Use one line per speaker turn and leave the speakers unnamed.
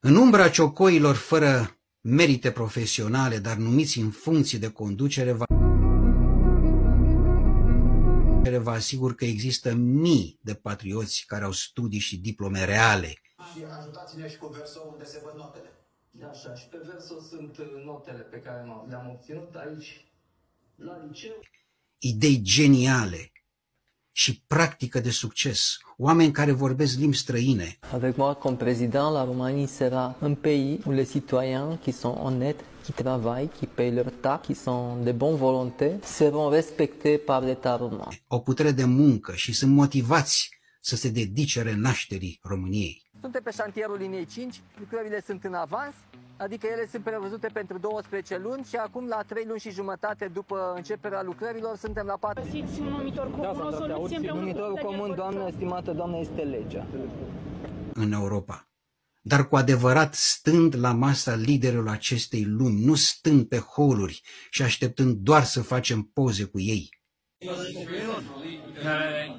În umbra ciocoilor fără merite profesionale, dar numiți în funcție de conducere, vă asigur că există mii de patrioți care au studii și diplome reale.
Și ajutați-ne și cu Verso unde se văd notele.
Așa, și pe Verso sunt notele pe care le-am obținut aici, la liceu.
Idei geniale și practică de succes, oameni care vorbesc limbi străine.
Avec moi comme président, la Roumanie sera un pays où les citoyens qui sont honnêtes, qui travaillent, qui payent leurs taxes, qui sont de bonne volonté, seront respectés par l'État roumain.
Au putere de muncă și sunt motivați să se dedice renașterii României.
Suntem pe șantierul liniei 5, lucrările sunt în avans, adică ele sunt prevăzute pentru 12 luni și acum la 3 luni și jumătate după începerea lucrărilor suntem la 4.
Găsiți un numitor comun, o soluție împreună.
Numitorul comun, doamnă, estimată doamnă, este legea.
În Europa, dar cu adevărat stând la masa liderilor acestei lumi, nu stând pe holuri și așteptând doar să facem poze cu ei.
care